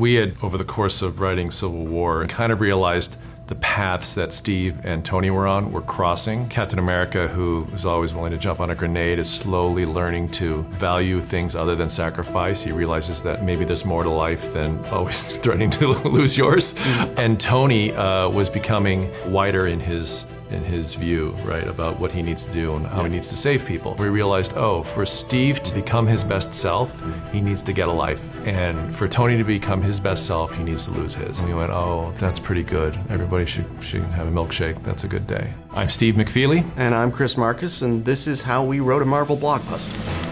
We had, over the course of writing Civil War, kind of realized the paths that Steve and Tony were on were crossing. Captain America, who was always willing to jump on a grenade, is slowly learning to value things other than sacrifice. He realizes that maybe there's more to life than always threatening to lose yours. And Tony was becoming wider in his view, right, about what he needs to do and how he needs to save people. We realized, oh, for Steve to become his best self, he needs to get a life. And for Tony to become his best self, he needs to lose his. And we went, oh, that's pretty good. Everybody should have a milkshake. That's a good day. I'm Steve McFeely. And I'm Chris Marcus, and this is how we wrote a Marvel blockbuster.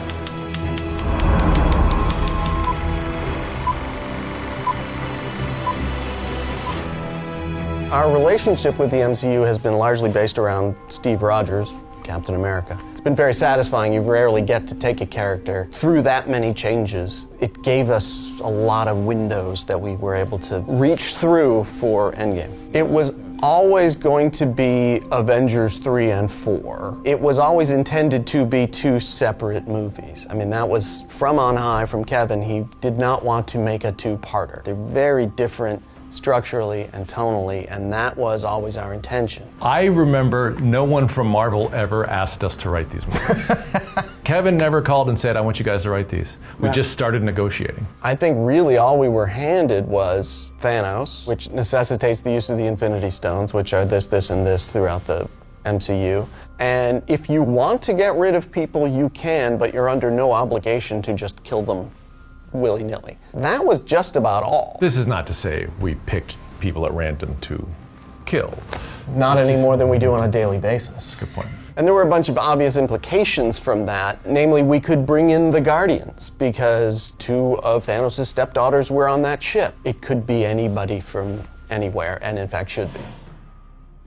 Our relationship with the MCU has been largely based around Steve Rogers, Captain America. It's been very satisfying. You rarely get to take a character through that many changes. It gave us a lot of windows that we were able to reach through for Endgame. It was always going to be Avengers 3 and 4. It was always intended to be two separate movies. I mean, that was from on high from Kevin. He did not want to make a two-parter. They're very different structurally and tonally, and that was always our intention. I remember no one from Marvel ever asked us to write these movies. Kevin never called and said, I want you guys to write these. We just started negotiating. I think really all we were handed was Thanos, which necessitates the use of the Infinity Stones, which are this, and this throughout the MCU. And if you want to get rid of people, you can, but you're under no obligation to just kill them willy-nilly. That was just about all. This is not to say we picked people at random to kill. Not any more than we do on a daily basis. Good point. And there were a bunch of obvious implications from that. Namely, we could bring in the Guardians because two of Thanos' stepdaughters were on that ship. It could be anybody from anywhere, and in fact should be.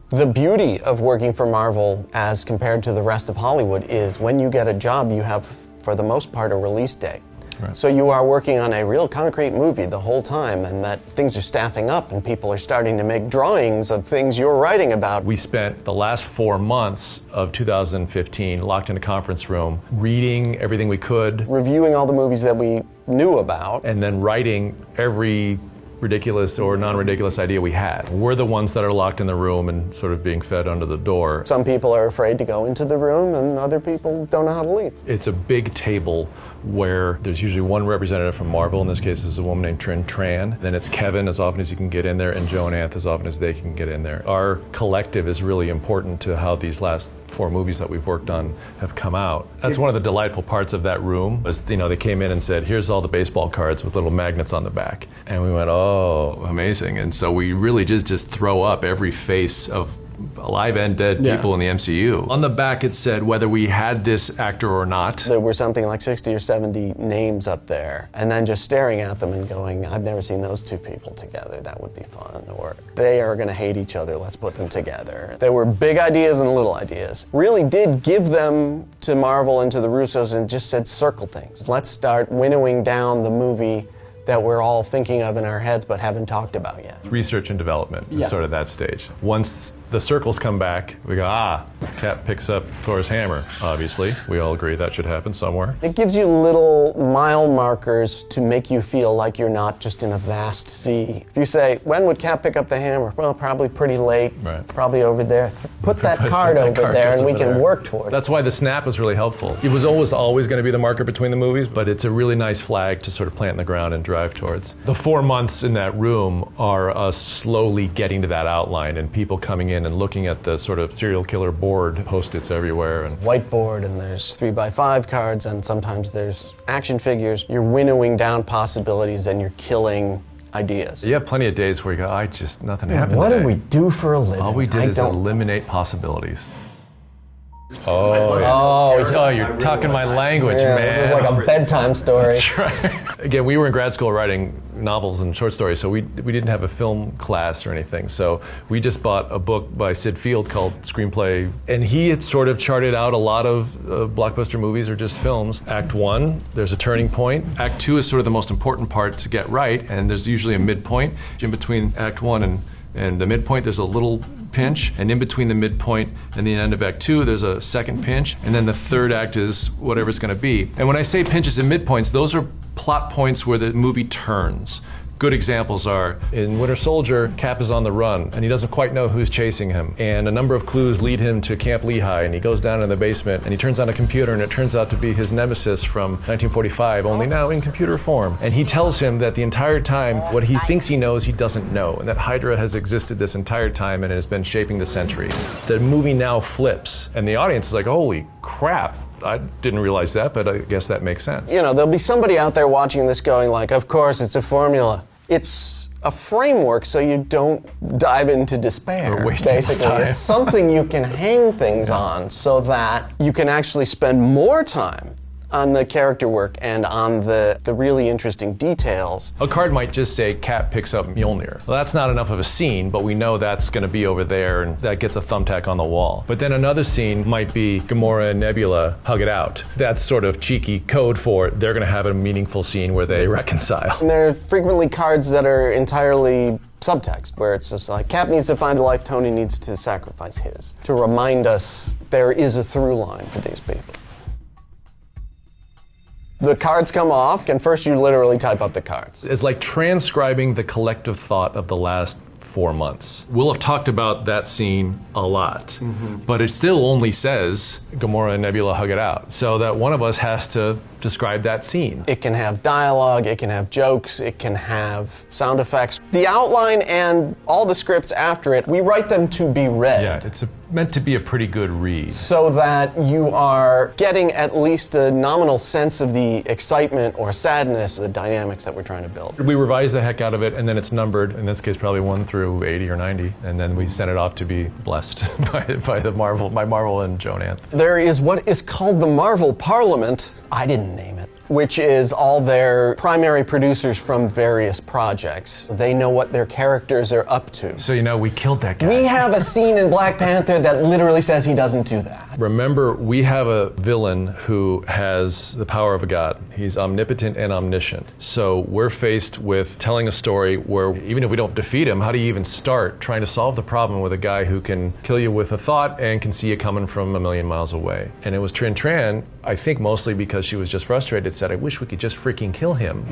The beauty of working for Marvel as compared to the rest of Hollywood is when you get a job, you have, for the most part, a release date. Right. So you are working on a real concrete movie the whole time, and that things are staffing up and people are starting to make drawings of things you're writing about. We spent the last 4 months of 2015 locked in a conference room, reading everything we could. Reviewing all the movies that we knew about. And then writing every ridiculous or non-ridiculous idea we had. We're the ones that are locked in the room and sort of being fed under the door. Some people are afraid to go into the room and other people don't know how to leave. It's a big table where there's usually one representative from Marvel. In this case, it's a woman named Trin Tran. Then it's Kevin as often as he can get in there, and Joe and Anth as often as they can get in there. Our collective is really important to how these last 4 movies that we've worked on have come out. That's one of the delightful parts of that room was, you know, they came in and said, here's all the baseball cards with little magnets on the back. And we went, oh, amazing. And so we really just throw up every face of alive and dead people in the MCU. On the back it said whether we had this actor or not. There were something like 60 or 70 names up there, and then just staring at them and going, I've never seen those two people together, that would be fun, or they are gonna hate each other, let's put them together. There were big ideas and little ideas. Really did give them to Marvel and to the Russos and just said circle things. Let's start winnowing down the movie that we're all thinking of in our heads but haven't talked about yet. Research and development is sort of that stage. Once the circles come back, we go, Cap picks up Thor's hammer, obviously. We all agree that should happen somewhere. It gives you little mile markers to make you feel like you're not just in a vast sea. If you say, when would Cap pick up the hammer? Well, probably pretty late, probably over there. Put that card over there and we can work toward it. That's why the snap was really helpful. It was always going to be the marker between the movies, but it's a really nice flag to sort of plant in the ground and drive towards. The 4 months in that room are us slowly getting to that outline and people coming in and looking at the sort of serial killer board, Post-its everywhere. And whiteboard, and there's 3x5 cards, and sometimes there's action figures. You're winnowing down possibilities and you're killing ideas. You have plenty of days where you go, nothing happened What today. do we do for a living? All we did is eliminate possibilities. Oh, you're talking my language, man. This is like a bedtime story. That's right. Again, we were in grad school writing novels and short stories, so we didn't have a film class or anything. So we just bought a book by Sid Field called Screenplay, and he had sort of charted out a lot of blockbuster movies or just films. Act 1, there's a turning point. Act 2 is sort of the most important part to get right, and there's usually a midpoint. In between Act 1 and the midpoint, there's a little pinch, and in between the midpoint and the end of Act 2, there's a second pinch, and then the third act is whatever it's gonna be. And when I say pinches and midpoints, those are plot points where the movie turns. Good examples are, in Winter Soldier, Cap is on the run, and he doesn't quite know who's chasing him. And a number of clues lead him to Camp Lehigh, and he goes down in the basement, and he turns on a computer, and it turns out to be his nemesis from 1945, only now in computer form. And he tells him that the entire time, what he thinks he knows, he doesn't know, and that Hydra has existed this entire time and has been shaping the century. The movie now flips, and the audience is like, holy crap. I didn't realize that, but I guess that makes sense. You know, there'll be somebody out there watching this going like, of course, it's a formula. It's a framework so you don't dive into despair, or waste basically. Time. It's something you can hang things on so that you can actually spend more time on the character work and on the really interesting details. A card might just say, Cap picks up Mjolnir. Well, that's not enough of a scene, but we know that's going to be over there, and that gets a thumbtack on the wall. But then another scene might be Gamora and Nebula hug it out. That's sort of cheeky code for they're going to have a meaningful scene where they reconcile. And there are frequently cards that are entirely subtext, where it's just like, Cap needs to find a life, Tony needs to sacrifice his, to remind us there is a through line for these people. The cards come off, and first you literally type up the cards. It's like transcribing the collective thought of the last 4 months. We'll have talked about that scene a lot, but it still only says Gamora and Nebula hug it out, so that one of us has to describe that scene. It can have dialogue, it can have jokes, it can have sound effects. The outline and all the scripts after it, we write them to be read. Yeah, it's meant to be a pretty good read. So that you are getting at least a nominal sense of the excitement or sadness, the dynamics that we're trying to build. We revise the heck out of it, and then it's numbered, in this case probably 1 through 80 or 90, and then we send it off to be blessed by Marvel and Joe Nance. There is what is called the Marvel Parliament. I didn't name it, which is all their primary producers from various projects. They know what their characters are up to. So you know, we killed that guy. We have a scene in Black Panther that literally says he doesn't do that. Remember, we have a villain who has the power of a god. He's omnipotent and omniscient. So we're faced with telling a story where even if we don't defeat him, how do you even start trying to solve the problem with a guy who can kill you with a thought and can see it coming from a million miles away? And it was Trin Tran, I think mostly because she was just frustrated, said, I wish we could just freaking kill him.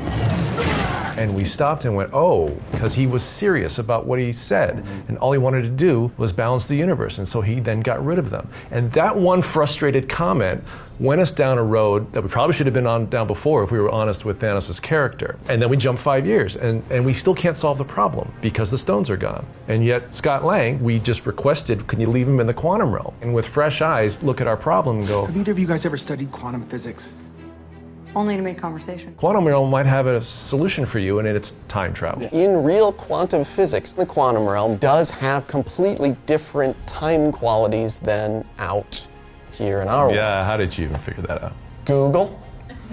And we stopped and went, oh, because he was serious about what he said. And all he wanted to do was balance the universe. And so he then got rid of them. And that one frustrated comment went us down a road that we probably should have been down before if we were honest with Thanos' character. And then we jumped 5 years, and we still can't solve the problem because the stones are gone. And yet Scott Lang, we just requested, can you leave him in the quantum realm? And with fresh eyes, look at our problem and go, have either of you guys ever studied quantum physics? Only to make conversation. Quantum realm might have a solution for you, and it's time travel. In real quantum physics, the quantum realm does have completely different time qualities than out here in our world. Yeah, how did you even figure that out? Google?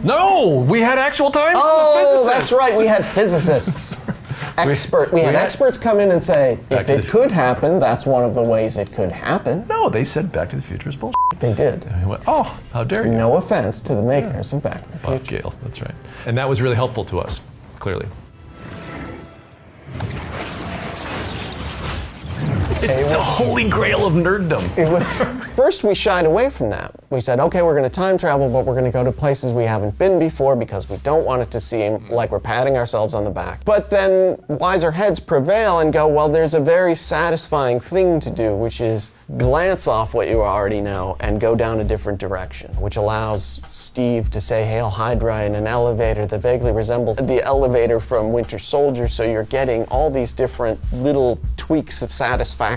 No, we had actual time. Oh, that's right, we had physicists. We had experts come in and say, if it could happen, that's one of the ways it could happen. No, they said Back to the Future is bullshit. They did. And we went, oh, how dare you. No offense to the makers of Back to the Future. Fuck Gale, that's right. And that was really helpful to us, clearly. It's the holy grail of nerddom. It was, first we shied away from that. We said, okay, we're gonna time travel, but we're gonna go to places we haven't been before because we don't want it to seem like we're patting ourselves on the back. But then wiser heads prevail and go, well, there's a very satisfying thing to do, which is glance off what you already know and go down a different direction, which allows Steve to say Hail Hydra in an elevator that vaguely resembles the elevator from Winter Soldier, so you're getting all these different little tweaks of satisfaction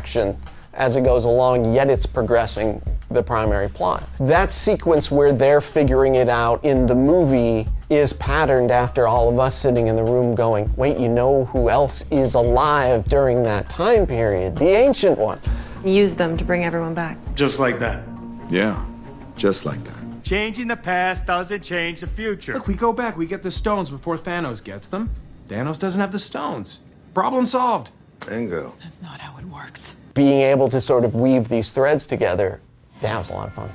as it goes along, yet it's progressing the primary plot. That sequence where they're figuring it out in the movie is patterned after all of us sitting in the room going, wait, you know who else is alive during that time period? The Ancient One. Use them to bring everyone back. Just like that. Yeah, just like that. Changing the past doesn't change the future. Look, we go back, we get the stones before Thanos gets them. Thanos doesn't have the stones. Problem solved. Bingo. That's not how it works. Being able to sort of weave these threads together, that was a lot of fun.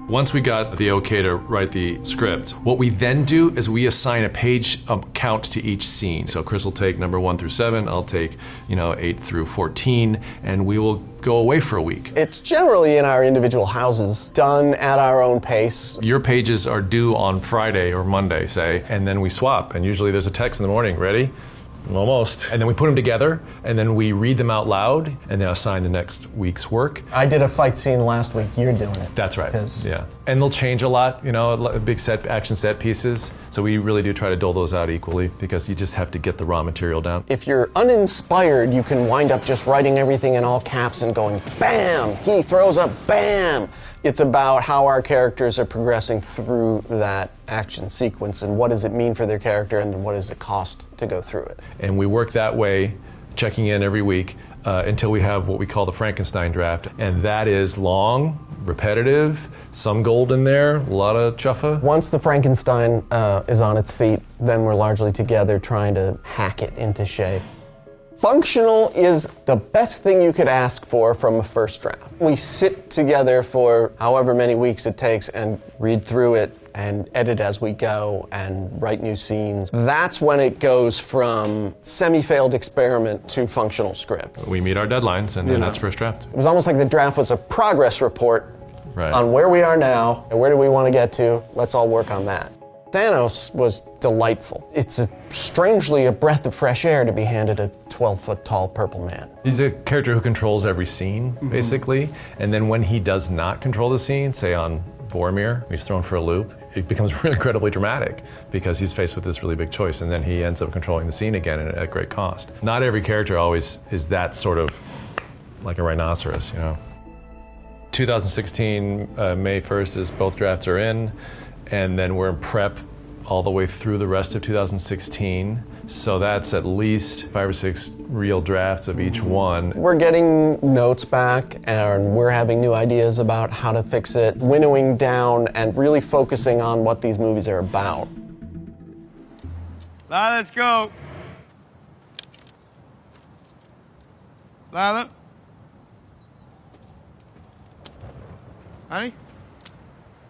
Once we got the okay to write the script, what we then do is we assign a page count to each scene. So Chris will take number 1 through 7, I'll take 8 through 14, and we will go away for a week. It's generally in our individual houses, done at our own pace. Your pages are due on Friday or Monday, say, and then we swap. And usually there's a text in the morning, ready? Almost. And then we put them together, and then we read them out loud, and then assign the next week's work. I did a fight scene last week, you're doing it. That's right, yeah. And they'll change a lot, big action set pieces. So we really do try to dole those out equally, because you just have to get the raw material down. If you're uninspired, you can wind up just writing everything in all caps and going, bam, he throws up, bam. It's about how our characters are progressing through that action sequence and what does it mean for their character and what does it cost to go through it. And we work that way, checking in every week until we have what we call the Frankenstein draft. And that is long, repetitive, some gold in there, a lot of chuffa. Once the Frankenstein is on its feet, then we're largely together trying to hack it into shape. Functional is the best thing you could ask for from a first draft. We sit together for however many weeks it takes and read through it and edit as we go and write new scenes. That's when it goes from semi-failed experiment to functional script. We meet our deadlines, and then that's first draft. It was almost like the draft was a progress report on where we are now and where do we want to get to. Let's all work on that. Thanos was delightful. It's strangely a breath of fresh air to be handed a 12-foot tall purple man. He's a character who controls every scene, basically. And then when he does not control the scene, say on Vormir, he's thrown for a loop, it becomes incredibly dramatic because he's faced with this really big choice, and then he ends up controlling the scene again at great cost. Not every character always is that sort of like a rhinoceros, 2016, May 1st is both drafts are in. And then we're in prep all the way through the rest of 2016. So that's at least 5 or 6 real drafts of each one. We're getting notes back and we're having new ideas about how to fix it, winnowing down and really focusing on what these movies are about. Lila, let's go. Lila? Honey?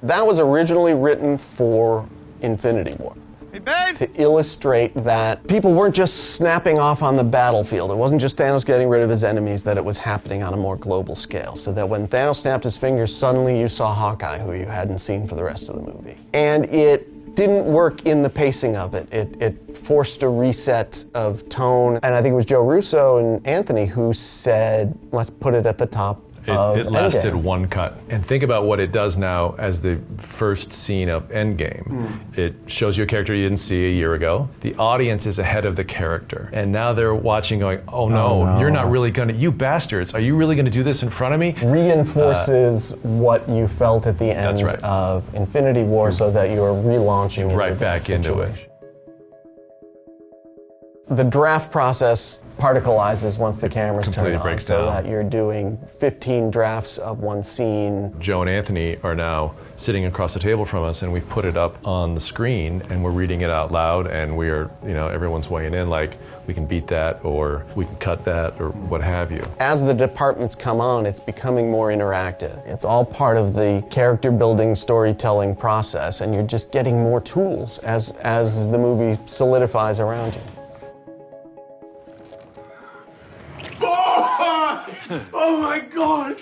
That was originally written for Infinity War. Hey, babe! To illustrate that people weren't just snapping off on the battlefield. It wasn't just Thanos getting rid of his enemies, that it was happening on a more global scale. So that when Thanos snapped his fingers, suddenly you saw Hawkeye, who you hadn't seen for the rest of the movie. And it didn't work in the pacing of it. It forced a reset of tone. And I think it was Joe Russo and Anthony who said, let's put it at the top. It lasted one cut. And think about what it does now as the first scene of Endgame. It shows you a character you didn't see a year ago. The audience is ahead of the character. And now they're watching going, oh no, you're not really gonna, you bastards, are you really gonna do this in front of me? Reinforces what you felt at the end of Infinity War so that you are relaunching right back into it. The draft process particleizes once the cameras turn on, so that you're doing 15 drafts of one scene. Joe and Anthony are now sitting across the table from us, and we've put it up on the screen, and we're reading it out loud, and we are, everyone's weighing in like, we can beat that, or we can cut that, or what have you. As the departments come on, it's becoming more interactive. It's all part of the character building, storytelling process, and you're just getting more tools as the movie solidifies around you. Oh my God!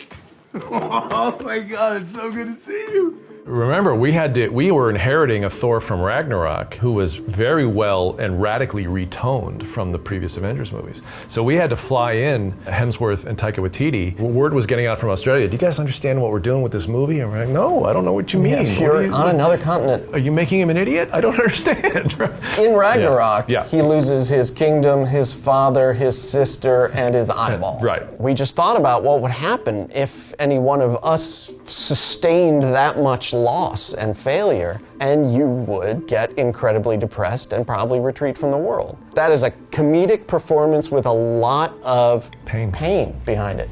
Oh my God, it's so good to see you. Remember, we were inheriting a Thor from Ragnarok who was very well and radically retoned from the previous Avengers movies. So we had to fly in Hemsworth and Taika Waititi. Word was getting out from Australia, do you guys understand what we're doing with this movie? And we're like, no, I don't know what you mean. Yeah, you're on another continent. Are you making him an idiot? I don't understand. In Ragnarok, he loses his kingdom, his father, his sister, and his eyeball. Right. We just thought about what would happen if any one of us sustained that much loss and failure, and you would get incredibly depressed and probably retreat from the world. That is a comedic performance with a lot of pain behind it.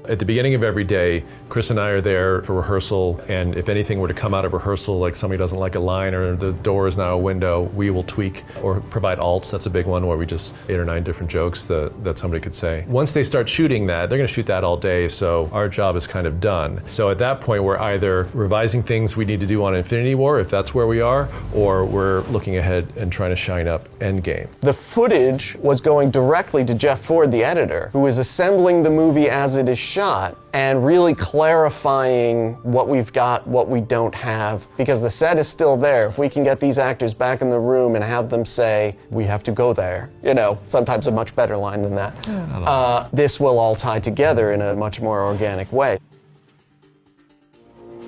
At the beginning of every day, Chris and I are there for rehearsal, and if anything were to come out of rehearsal, like somebody doesn't like a line or the door is now a window, we will tweak or provide alts. That's a big one where we just 8 or 9 different jokes that somebody could say. Once they start shooting that, they're going to shoot that all day, so our job is kind of done. So at that point, we're either revising things we need to do on Infinity War, if that's where we are, or we're looking ahead and trying to shine up Endgame. The footage was going directly to Jeff Ford, the editor, who is assembling the movie as it is shot and really clarifying what we've got, what we don't have, because the set is still there. If we can get these actors back in the room and have them say, we have to go there, you know, sometimes a much better line than that, this will all tie together in a much more organic way.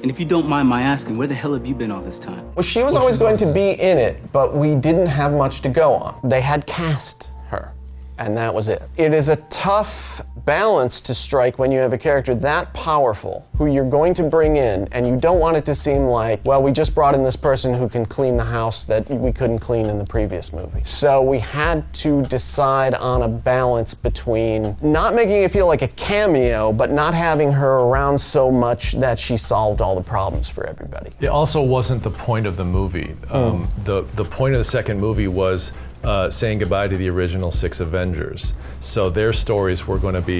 And if you don't mind my asking, where the hell have you been all this time? Well, she was always going to be in it, but we didn't have much to go on. They had cast her, and that was it. It is a tough balance to strike when you have a character that powerful, who you're going to bring in, and you don't want it to seem like, well, we just brought in this person who can clean the house that we couldn't clean in the previous movie. So we had to decide on a balance between not making it feel like a cameo, but not having her around so much that she solved all the problems for everybody. It also wasn't the point of the movie. The point of the second movie was saying goodbye to the original 6 Avengers. So their stories were going to be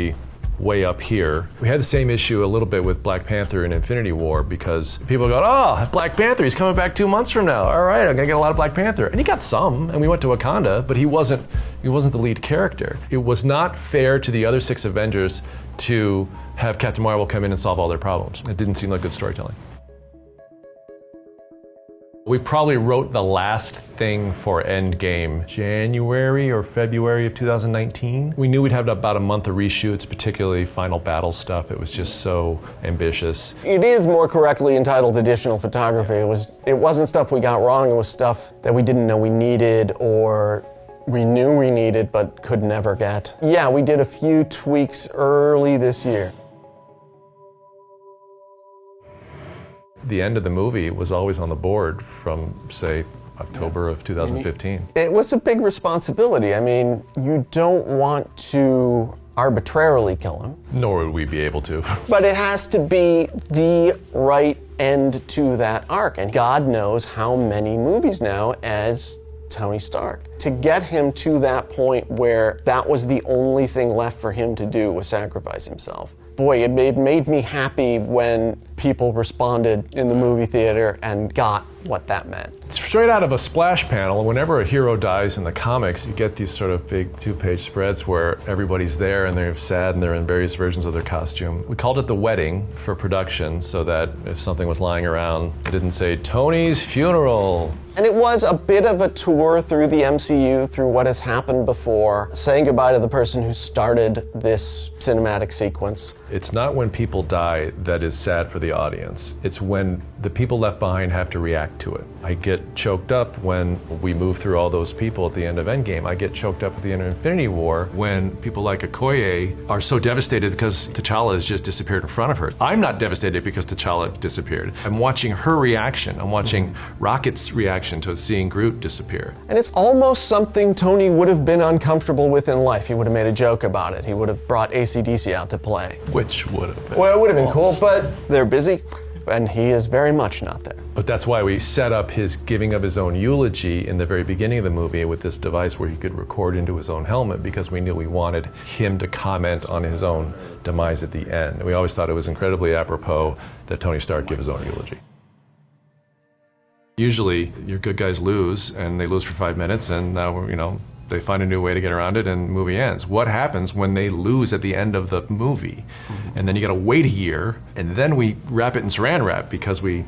way up here. We had the same issue a little bit with Black Panther in Infinity War because people go, oh, Black Panther, he's coming back 2 months from now. All right, I'm gonna get a lot of Black Panther. And he got some, and we went to Wakanda, but he wasn't the lead character. It was not fair to the other 6 Avengers to have Captain Marvel come in and solve all their problems. It didn't seem like good storytelling. We probably wrote the last thing for Endgame January or February of 2019. We knew we'd have about a month of reshoots, particularly final battle stuff. It was just so ambitious. It is more correctly entitled additional photography. It wasn't stuff we got wrong, it was stuff that we didn't know we needed or we knew we needed but could never get. Yeah, we did a few tweaks early this year. The end of the movie was always on the board from, say, October of 2015. It was a big responsibility. I mean, you don't want to arbitrarily kill him. Nor would we be able to. But it has to be the right end to that arc. And God knows how many movies now as Tony Stark. To get him to that point where that was the only thing left for him to do was sacrifice himself. Boy, it made me happy when people responded in the movie theater and got what that meant. It's straight out of a splash panel. Whenever a hero dies in the comics, you get these sort of big 2-page spreads where everybody's there and they're sad and they're in various versions of their costume. We called it the wedding for production so that if something was lying around, it didn't say Tony's funeral. And it was a bit of a tour through the MCU, through what has happened before, saying goodbye to the person who started this cinematic sequence. It's not when people die that is sad for the audience. It's when the people left behind have to react to it. I get choked up when we move through all those people at the end of Endgame. I get choked up at the end of Infinity War. When people like Okoye are so devastated because T'Challa has just disappeared in front of her. I'm not devastated because T'Challa disappeared. I'm watching her reaction. I'm watching Rocket's reaction to seeing Groot disappear. And it's almost something Tony would have been uncomfortable with in life. He would have made a joke about it. He would have brought AC/DC out to play. Which would have been. Well, it would have been cool, but they're busy, and he is very much not there. But that's why we set up his giving of his own eulogy in the very beginning of the movie with this device where he could record into his own helmet because we knew we wanted him to comment on his own demise at the end. We always thought it was incredibly apropos that Tony Stark give his own eulogy. Usually, your good guys lose, and they lose for 5 minutes, and now, they find a new way to get around it, and the movie ends. What happens when they lose at the end of the movie? And then you gotta wait a year, and then we wrap it in saran wrap because we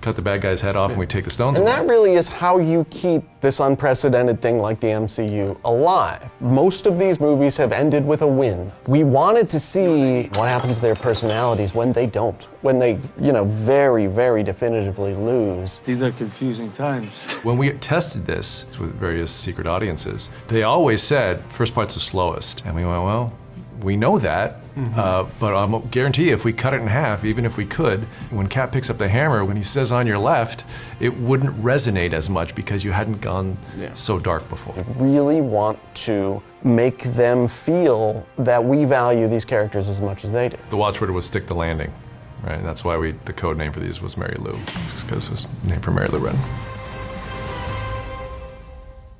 cut the bad guy's head off and we take the stones And away. that really is how you keep this unprecedented thing like the MCU alive. Most of these movies have ended with a win. We wanted to see what happens to their personalities when they don't, when they, very, very definitively lose. These are confusing times. When we tested this with various secret audiences, they always said, first part's the slowest. And we went, well, We know that, but I'll guarantee you if we cut it in half, even if we could, when Cap picks up the hammer, when he says on your left, it wouldn't resonate as much because you hadn't gone so dark before. Really want to make them feel that we value these characters as much as they do. The watchword was stick the landing, right? And that's why the code name for these was Mary Lou, just because it was named for Mary Lou Retton.